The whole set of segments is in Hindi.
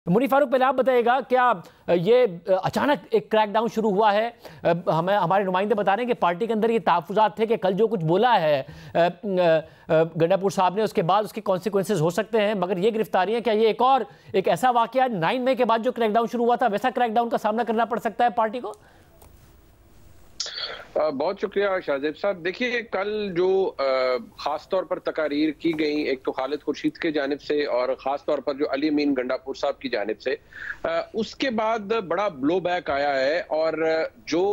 मुनीर फारूक, पहले आप बताइएगा, क्या ये अचानक एक क्रैकडाउन शुरू हुआ है? हमें हमारे नुमाइंदे बता रहे हैं कि पार्टी के अंदर ये तहफ्फुज़ात थे कि कल जो कुछ बोला है गंडापुर साहब ने, उसके बाद उसके कॉन्सिक्वेंसेज हो सकते हैं, मगर ये गिरफ्तारियां, क्या ये एक ऐसा वाकया 9 मई के बाद जो क्रैकडाउन शुरू हुआ था वैसा क्रैकडाउन का सामना करना पड़ सकता है पार्टी को? बहुत शुक्रिया शाहजेब साहब। देखिए, कल जो खास तौर पर तकारीर की गई, एक तो खालिद खुर्शीद के जानिब से और खास तौर पर जो अली अमीन गंडापुर साहब की जानिब से, उसके बाद बड़ा ब्लो बैक आया है। और जो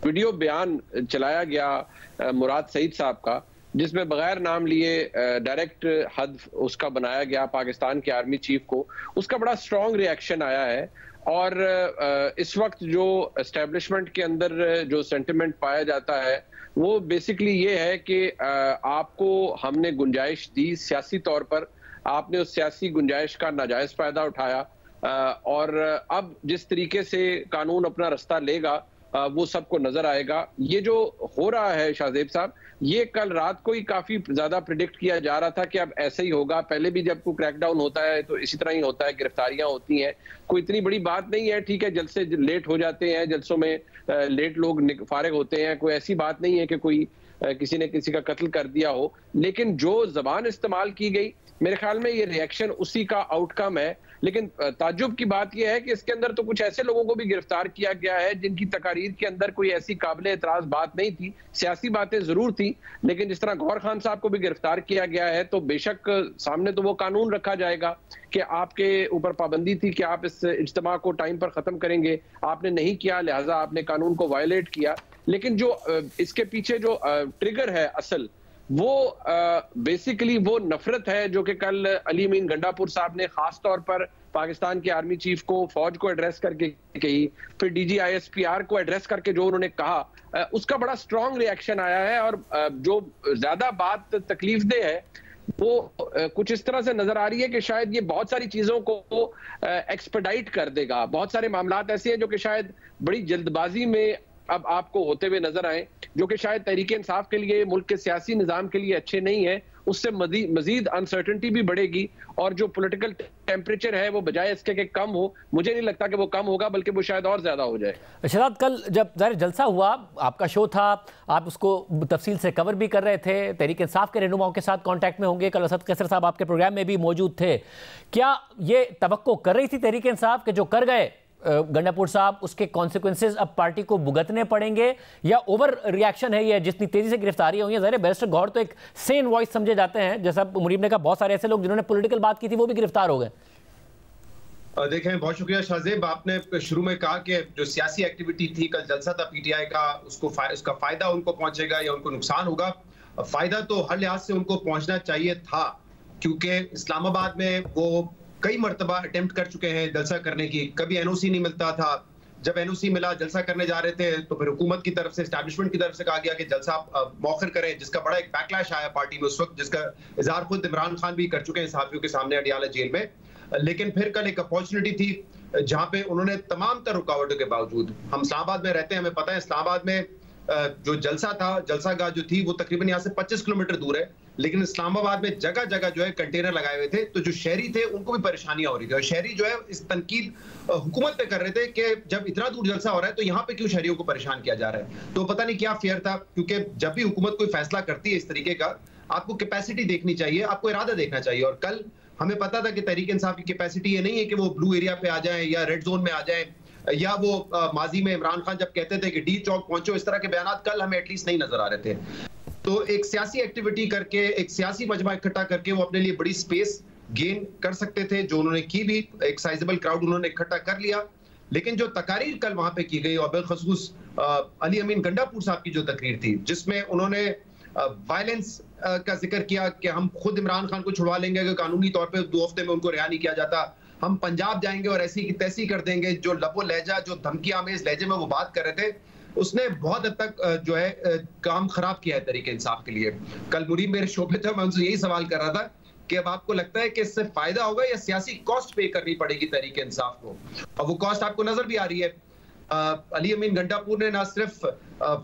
वीडियो बयान चलाया गया मुराद सईद साहब का, जिसमें बगैर नाम लिए डायरेक्ट हद उसका बनाया गया पाकिस्तान के आर्मी चीफ को, उसका बड़ा स्ट्रॉन्ग रिएक्शन आया है। और इस वक्त जो एस्टेब्लिशमेंट के अंदर जो सेंटिमेंट पाया जाता है वो बेसिकली ये है कि आपको हमने गुंजाइश दी सियासी तौर पर, आपने उस सियासी गुंजाइश का नाजायज फायदा उठाया, और अब जिस तरीके से कानून अपना रास्ता लेगा वो सबको नजर आएगा। ये जो हो रहा है शाहजेब साहब, ये कल रात को ही काफी ज्यादा प्रिडिक्ट किया जा रहा था कि अब ऐसे ही होगा। पहले भी जब कोई क्रैकडाउन होता है तो इसी तरह ही होता है, गिरफ्तारियां होती हैं, कोई इतनी बड़ी बात नहीं है। ठीक है, जलसे लेट हो जाते हैं, जलसों में लेट लोग फारिग होते हैं, कोई ऐसी बात नहीं है कि कोई किसी ने किसी का कत्ल कर दिया हो। लेकिन जो जबान इस्तेमाल की गई, मेरे ख्याल में ये रिएक्शन उसी का आउटकम है। लेकिन ताज्जुब की बात यह है कि इसके अंदर तो कुछ ऐसे लोगों को भी गिरफ्तार किया गया है जिनकी तकारीर के अंदर कोई ऐसी काबिल एतराज बात नहीं थी, सियासी बातें जरूर थी। लेकिन जिस तरह गौहर खान साहब को भी गिरफ्तार किया गया है, तो बेशक सामने तो वो कानून रखा जाएगा कि आपके ऊपर पाबंदी थी कि आप इस इज्तिमा को टाइम पर खत्म करेंगे, आपने नहीं किया, लिहाजा आपने कानून को वायलेट किया। लेकिन जो इसके पीछे जो ट्रिगर है असल, वो बेसिकली वो नफरत है जो कि कल अली अमीन गंडापुर साहब ने खास तौर पर पाकिस्तान के आर्मी चीफ को, फौज को एड्रेस करके कही, फिर DGISPR को एड्रेस करके जो उन्होंने कहा, उसका बड़ा स्ट्रॉन्ग रिएक्शन आया है। और जो ज्यादा बात तकलीफ दे है वो कुछ इस तरह से नजर आ रही है कि शायद ये बहुत सारी चीजों को एक्सपेडाइट कर देगा। बहुत सारे मामलात ऐसे हैं जो कि शायद बड़ी जल्दबाजी में अब आपको होते हुए नजर आए, जो कि शायद तहरीक इंसाफ के लिए, मुल्क के सियासी निजाम के लिए अच्छे नहीं है। उससे मजीद अनसर्टेनिटी भी बढ़ेगी और जो पॉलिटिकल टेम्परेचर है वो बजाय इसके कि कम हो, मुझे नहीं लगता कि वो कम होगा, बल्कि वो शायद और ज्यादा हो जाए। शहजाद, कल जब ज़ाहिर जलसा हुआ, आपका शो था, आप उसको तफसील से कवर भी कर रहे थे, तहरीक इंसाफ के रहनुमाओं के साथ कांटेक्ट में होंगे, कल असद कैसर साहब आपके प्रोग्राम में भी मौजूद थे। क्या ये तवक्को कर रही थी तहरीक इंसाफ के जो कर गए गंडापुर साहब, उसके कॉन्सिक्वेंसेज अब पार्टी को भुगतने पड़ेंगे, या ओवर रिएक्शन है ये जितनी तेजी से गिरफ्तारियां हुई हैं? ज़ाहिर बैरिस्टर गौहर तो एक सेन वॉइस समझे जाते हैं, जैसा मुनीब ने कहा, बहुत सारे ऐसे लोग जिन्होंने पॉलिटिकल बात की थी वो भी गिरफ्तार हो गए। देखें, बहुत शुक्रिया शाहजेब, आपने शुरू में कहा कि जो सियासी एक्टिविटी थी, कल जलसा था PTI का, उसका फायदा उनको पहुंचेगा या उनको नुकसान होगा। फायदा तो हर लिहाज से उनको पहुंचना चाहिए था, क्योंकि इस्लामाबाद में वो कई मरतबा अटेम्प्ट कर चुके हैं जलसा करने की, कभी NOC नहीं मिलता था। जब NOC मिला, जलसा करने जा रहे थे, तो फिर हुकूमत की तरफ से, एस्टैब्लिशमेंट की तरफ से कहा गया कि जलसा मौखर करें, जिसका बड़ा एक बैकलैश आया पार्टी में उस वक्त, जिसका इजहार खुद इमरान खान भी कर चुके हैं सहाफियों के सामने अडियाला जेल में। लेकिन फिर कल एक अपॉर्चुनिटी थी जहां पे उन्होंने तमाम तर रुकावटों के बावजूद, हम इस्लामाबाद में रहते हैं, हमें पता है इस्लामाबाद में जो जलसा था, जलसा गाह जो थी वो तकरीबन यहाँ से 25 किलोमीटर दूर है, लेकिन इस्लामाबाद में जगह जगह जो है कंटेनर लगाए हुए थे। तो जो शहरी थे उनको भी परेशानियां हो रही थी, और शहरी जो है इस तनकीद हुकूमत पे कर रहे थे कि जब इतना दूर जलसा हो रहा है तो यहाँ पे क्यों शहरियों को परेशान किया जा रहा है। तो पता नहीं क्या फेयर था, क्योंकि जब भी हुकूमत कोई फैसला करती है इस तरीके का, आपको कैपेसिटी देखनी चाहिए, आपको इरादा देखना चाहिए। और कल हमें पता था कि तहरीक इंसाफ की कैपेसिटी ये नहीं है कि वो ब्लू एरिया पे आ जाए या रेड जोन में आ जाए, या वो माजी में इमरान खान जब कहते थे कि D चौक पहुंचो, इस तरह के बयान कल हमें एटलीस्ट नहीं नजर आ रहे थे। तो एक सियासी एक्टिविटी करके, एक सियासी मजमा इकट्ठा करके वो अपने लिए बड़ी स्पेस गेन कर सकते थे, जो उन्होंने की भी, एक साइजेबल क्राउड उन्होंने इकट्ठा कर लिया। लेकिन जो तकारीर कल वहां पे की गई, और बिलखसूस अली अमीन गंडापुर साहब की जो तकरीर थी, जिसमें उन्होंने वायलेंस का जिक्र किया कि हम खुद इमरान खान को छुड़वा लेंगे अगर कानूनी तौर पे 2 हफ्ते में उनको रिहा नहीं किया जाता, हम पंजाब जाएंगे और ऐसी की तैसी कर देंगे। जो लबो लहजा, जो धमकी आमेज लहजे में वो बात कर रहे थे, उसने बहुत हद तक जो है काम खराब किया है तहरीक इंसाफ के लिए। कल मुनीब मेरे शो पे था, मैं उनसे यही सवाल कर रहा था कि अब आपको लगता है कि इससे फायदा होगा या सियासी कॉस्ट पे करनी पड़ेगी तहरीक इंसाफ को? अब वो कॉस्ट आपको नजर भी आ रही है। अली अमीन गंडापुर ने ना सिर्फ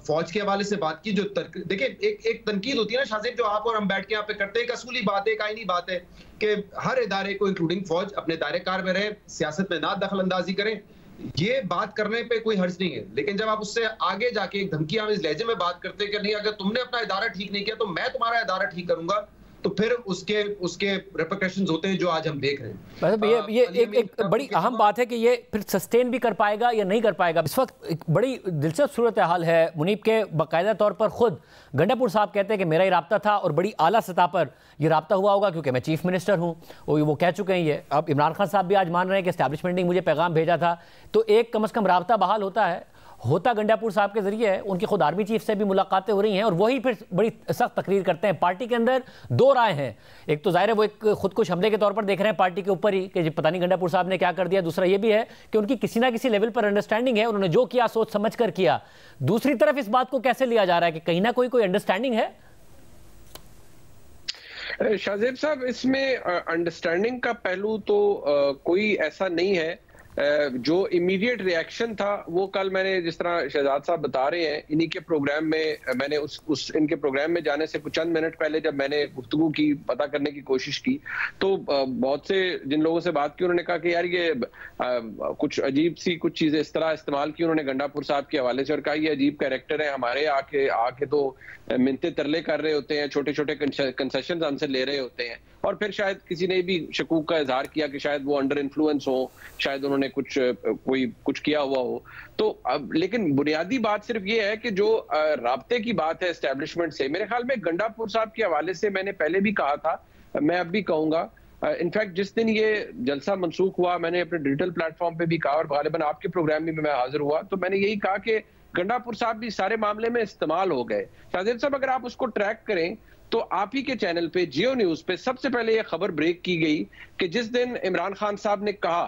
फौज के हवाले से बात की, जो देखिए एक तनकीद होती है ना शाज़ेब, जो आप और हम बैठ के यहाँ पे करते हैं, एक असूली बात है, एक आईनी बात है कि हर इदारे को इंक्लूडिंग फौज अपने दायरे कार में रहे, सियासत में ना दखल अंदाजी करें। ये बात करने पे कोई हर्ज नहीं है, लेकिन जब आप उससे आगे जाके एक धमकी आमेज लहजे में बात करते हैं कि नहीं, अगर तुमने अपना इदारा ठीक नहीं किया तो मैं तुम्हारा इदारा ठीक करूंगा, तो फिर उसके रिपरकशंस होते हैं जो आज हम देख रहे हैं। मतलब ये एक बड़ी अहम बात है कि ये फिर सस्टेन भी कर पाएगा या नहीं कर पाएगा। इस वक्त एक बड़ी दिलचस्प सूरत हाल है मुनीब के, बाकायदा तौर पर खुद गंडापुर साहब कहते हैं कि मेरा ही राब्ता था और बड़ी आला सतह पर ये राब्ता हुआ होगा क्योंकि मैं चीफ मिनिस्टर हूँ, वो कह चुके हैं ये। अब इमरान खान साहब भी आज मान रहे हैं कि एस्टैब्लिशमेंट ने मुझे पैगाम भेजा था, तो एक कम से कम राब्ता बहाल होता गंडापुर साहब के जरिए है। उनकी खुद आर्मी चीफ से भी मुलाकातें हो रही हैं और वही फिर बड़ी सख्त तकरीर करते हैं। पार्टी के अंदर दो राय हैं, एक तो जाहिर है वो एक खुदकुश हमले के तौर पर देख रहे हैं पार्टी के ऊपर ही कि पता नहीं गंडापुर साहब ने क्या कर दिया। दूसरा ये भी है कि उनकी किसी ना किसी लेवल पर अंडरस्टैंडिंग है, उन्होंने जो किया सोच समझ कर किया। दूसरी तरफ इस बात को कैसे लिया जा रहा है कि कहीं ना कोई अंडरस्टैंडिंग है? शाहजेब साहब, इसमें अंडरस्टैंडिंग का पहलू तो कोई ऐसा नहीं है। जो इमीडिएट रिएक्शन था वो कल मैंने, जिस तरह शहजाद साहब बता रहे हैं, इन्हीं के प्रोग्राम में मैंने इनके प्रोग्राम में जाने से कुछ चंद मिनट पहले जब मैंने गुफ्तगू की, पता करने की कोशिश की, तो बहुत से जिन लोगों से बात की उन्होंने कहा कि यार ये कुछ अजीब सी कुछ चीजें इस तरह इस्तेमाल की उन्होंने गंडापुर साहब के हवाले से और कहा ये अजीब कैरेक्टर है हमारे, आके तो मिन्नतें तरले कर रहे होते हैं, छोटे छोटे कंसेशन हमसे ले रहे होते हैं। और फिर शायद किसी ने भी शकूक का इजहार किया कि शायद वो अंडर इन्फ्लुएंस हो, शायद उन्होंने कुछ किया हुआ हो। तो अब लेकिन बुनियादी बात सिर्फ ये है कि जो राब्ते की बात है एस्टेब्लिशमेंट से, मेरे ख्याल में गंडापुर साहब के हवाले से मैंने पहले भी कहा था, मैं अब भी कहूंगा। इनफैक्ट जिस दिन ये जलसा मनसूख हुआ मैंने अपने डिजिटल प्लेटफॉर्म पे भी कहा और गालिबन आपके प्रोग्राम में भी मैं हाजिर हुआ, तो मैंने यही कहा कि गंडापुर साहब भी सारे मामले में इस्तेमाल हो गए। शाहजेब साहब, अगर आप उसको ट्रैक करें तो आप ही के चैनल पे जियो न्यूज पे सबसे पहले यह खबर ब्रेक की गई कि जिस दिन इमरान खान साहब ने कहा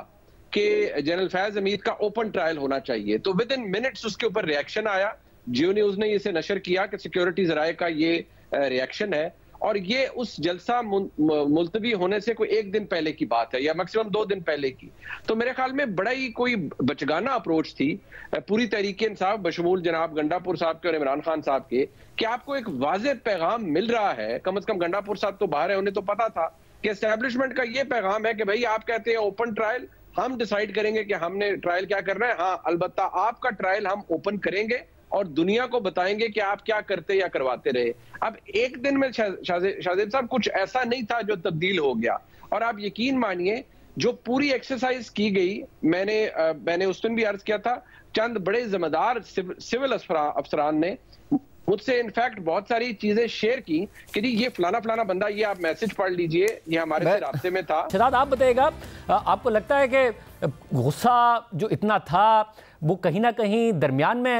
कि जनरल फैज हमीद का ओपन ट्रायल होना चाहिए, तो विद इन मिनट्स उसके ऊपर रिएक्शन आया। जियो न्यूज ने इसे नशर किया कि सिक्योरिटी जराये का ये रिएक्शन है और ये उस जलसा मुलतवी होने से कोई एक दिन पहले की बात है या मैक्सिमम 2 दिन पहले की। तो मेरे ख्याल में बड़ा ही कोई बचगाना अप्रोच थी पूरी तहरीक इंसाफ बशमूल जनाब गंडापुर साहब के और इमरान खान साहब के, कि आपको एक वाज़ेह पैगाम मिल रहा है। कम से कम गंडापुर साहब तो बाहर है, उन्हें तो पता था कि एस्टैब्लिशमेंट का ये पैगाम है कि भाई आप कहते हैं ओपन ट्रायल, हम डिसाइड करेंगे कि हमने ट्रायल क्या करना है। हाँ, अलबत्ता आपका ट्रायल हम ओपन करेंगे और दुनिया को बताएंगे कि आप क्या करते या करवाते रहे। अब एक दिन में शाहजेब साहब कुछ ऐसा नहीं था जो तब्दील हो गया। और आप यकीन मानिए जो पूरी एक्सरसाइज की गई, मैंने उस दिन भी अर्ज किया था, चंद बड़े जिम्मेदार सिविल अफसरान ने मुझसे इनफैक्ट बहुत सारी चीजें शेयर की कि जी ये फलाना बंदा, ये आप मैसेज पढ़ लीजिए, ये हमारे से राब्ते में था। शहजाद, आप बताइएगा, आपको लगता है कि गुस्सा जो इतना था वो कहीं ना कहीं दरमियान में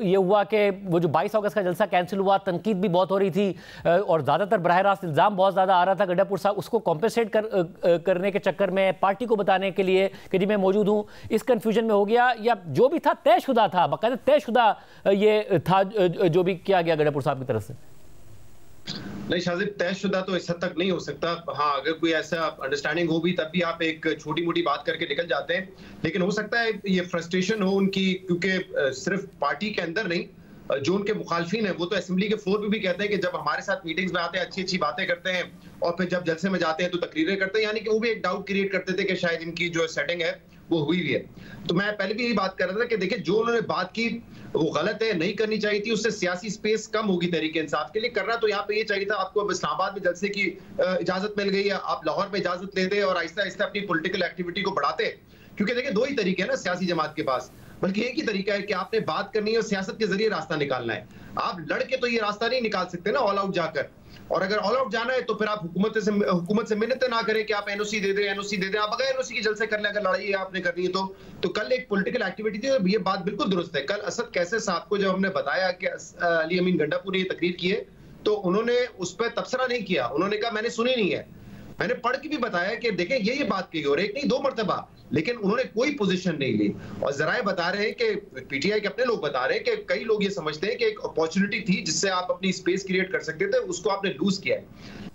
ये हुआ कि वो जो 22 अगस्त का जलसा कैंसिल हुआ, तनकीद भी बहुत हो रही थी और ज़्यादातर बराह रास्त इल्ज़ाम बहुत ज़्यादा आ रहा था गंडापुर साहब, उसको कॉम्पेंसेट करने के चक्कर में, पार्टी को बताने के लिए कि जी मैं मौजूद हूँ, इस कन्फ्यूजन में हो गया, या जो भी था तयशुदा था, बाकायदा तयशुदा ये था जो भी किया गया गंडापुर साहब की तरफ से? नहीं शाहजेब, तयशुदा तो इस हद तक नहीं हो सकता। हाँ, अगर कोई ऐसा अंडरस्टैंडिंग हो भी तब भी आप एक छोटी मोटी बात करके निकल जाते हैं, लेकिन हो सकता है ये फ्रस्ट्रेशन हो उनकी, क्योंकि सिर्फ पार्टी के अंदर नहीं, जो उनके मुखालफिन है वो तो असेंबली के फ्लोर पे भी कहते हैं कि जब हमारे साथ मीटिंग्स में आते हैं अच्छी बातें करते हैं और फिर जब जलसे में जाते हैं तो तकरीरें करते हैं, यानी कि वो भी एक डाउट क्रिएट करते थे कि शायद इनकी जो सेटिंग है वो हुई भी है। तो मैं पहले भी यही बात कर रहा था कि देखिए जो उन्होंने बात की वो गलत है, नहीं करनी चाहिए थी, उससे सियासी स्पेस कम होगी तहरीक इंसाफ के लिए। करना तो यहाँ पे ये चाहिए था, आपको इस्लामाबाद में जलसे की इजाजत मिल गई है, आप लाहौर में इजाजत लेते और आहिस्ता आहिस्ता अपनी पॉलिटिकल एक्टिविटी को बढ़ाते, क्योंकि देखिए 2 ही तरीके हैं ना सियासी जमात के पास, बल्कि एक ही तरीका है कि आपने बात करनी है और सियासत के जरिए रास्ता निकालना है। आप लड़के तो ये रास्ता नहीं निकाल सकते ना ऑल आउट जाकर, और अगर ऑल आउट जाना है तो फिर आप हुकूमत से मिन्नतें ना करें कि आप एनओसी दे दें, आप बगैर एनओसी की जलसे कर लें, अगर लड़ाई आपने करनी है तो कल एक पॉलिटिकल एक्टिविटी थी, ये बात बिल्कुल दुरुस्त है। कल असद कैसे साहब को जब हमने बताया कि अली अमीन गंडापुर ने ये तकरीर की है तो उन्होंने उस पर तबसरा नहीं किया, उन्होंने कहा मैंने सुनी नहीं है, मैंने पढ़ के भी बताया कि देखें ये बात की और एक नहीं 2 मरतबा, लेकिन उन्होंने कोई पोजीशन नहीं ली। और जराए बता रहे हैं कि पीटीआई के अपने लोग बता रहे हैं कि कई लोग ये समझते हैं कि एक अपॉर्चुनिटी थी जिससे आप अपनी स्पेस क्रिएट कर सकते थे, उसको आपने लूज किया है।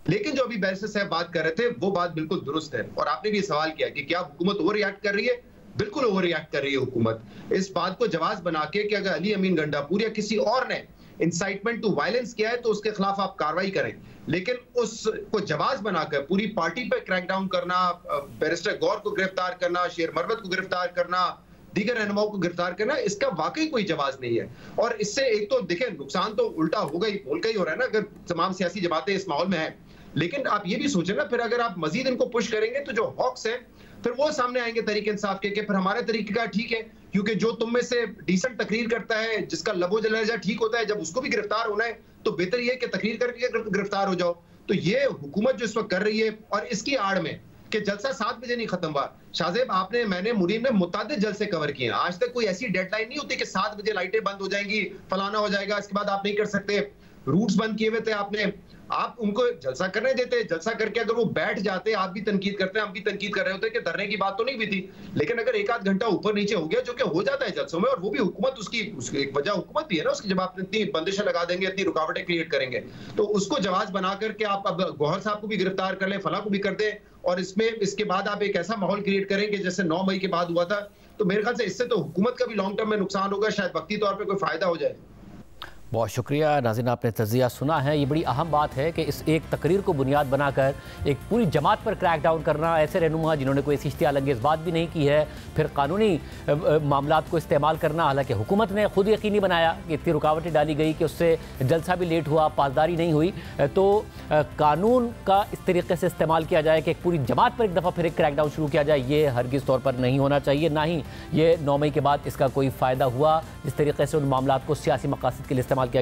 लेकिन जो अभी बैरिस्टर साहब बात कर रहे थे वो बात बिल्कुल दुरुस्त है, और आपने भी सवाल किया कि क्या हुकूमत ओवर रिएक्ट कर रही है, बिल्कुल ओवर रिएक्ट कर रही है हुकूमत। इस बात को जवाब बना के कि अगर अली अमीन गंडापुर या किसी और ने इंसाइटमेंट टू वायलेंस किया है तो उसके खिलाफ आप कार्रवाई करें, लेकिन उसको जवाब बनाकर पूरी पार्टी पे क्रैकडाउन करना, बैरिस्टर गौर को गिरफ्तार करना, शेर मरवत को गिरफ्तार करना, दीगर रहनुमाओं को गिरफ्तार करना, इसका वाकई कोई जवाब नहीं है। और इससे एक तो देखें नुकसान तो उल्टा होगा ही, बोल का ही हो रहा है ना, अगर तमाम सियासी जमातें इस माहौल में हैं। लेकिन आप ये भी सोचें ना, फिर अगर आप मजीद इनको पुश करेंगे तो जो हॉक्स हैं फिर वो सामने आएंगे तरीके इंसाफ के, फिर हमारे तरीके का ठीक है, क्योंकि जो तुम में से डिसेंट तकरीर करता है, जिसका लबो लहजा ठीक होता है, जब उसको भी गिरफ्तार होना है तो बेहतर ये है कि तकरीर करके गिरफ्तार हो जाओ। तो ये हुकूमत जो इस वक्त कर रही है, और इसकी आड़ में कि जलसा 7 बजे नहीं खत्म हुआ। शाहजेब आपने, मैंने मुनीर में मुतादिद जलसे कवर किए हैं, आज तक कोई ऐसी डेडलाइन नहीं होती कि 7 बजे लाइटें बंद हो जाएंगी, फलाना हो जाएगा, इसके बाद आप नहीं कर सकते। रूट्स बंद किए हुए थे आपने, आप उनको जलसा करने देते, जलसा करके अगर वो बैठ जाते, आप भी तनकीद करते हैं, हम भी तनकीद कर रहे होते कि धरने की बात तो नहीं भी थी, लेकिन अगर एक आध घंटा ऊपर नीचे हो गया, जो कि हो जाता है जलसों में, और वो भी हुकूमत उसकी एक वजह हुकूमत भी है ना उसकी, जब आप इतनी बंदिशें लगा देंगे, इतनी रुकावटें क्रिएट करेंगे, तो उसको जवाब बना करके आप अब गौहर साहब को भी गिरफ्तार कर लें, फला को भी कर दें, और इसमें इसके बाद आप एक ऐसा माहौल क्रिएट करेंगे जैसे 9 मई के बाद हुआ था। तो मेरे ख्याल से इससे तो हुकूमत का भी लॉन्ग टर्म में नुकसान होगा, शायद वक्ती तौर पर कोई फायदा हो जाए। बहुत शुक्रिया नाज़रीन, आपने तज़िया सुना है। ये बड़ी अहम बात है कि इस एक तकरीर को बुनियाद बनाकर एक पूरी जमात पर क्रैक डाउन करना, ऐसे रहनुमा जिन्होंने कोई ऐसी इश्तियालंगेज़ बात भी नहीं की है, फिर कानूनी मामलात को इस्तेमाल करना, हालांकि हुकूमत ने खुद यकीनी बनाया कि इतनी रुकावटें डाली गई कि उससे जलसा भी लेट हुआ, पासदारी नहीं हुई, तो कानून का इस तरीके से इस्तेमाल किया जाए कि एक पूरी जमात पर एक दफ़ा फिर एक क्रैक डाउन शुरू किया जाए, ये हरगिज़ तौर पर नहीं होना चाहिए। ना ही ये 9 मई के बाद इसका कोई फ़ायदा हुआ, जिस तरीके से उन मामलात को सियासी मकासद के लिए इस्तेमाल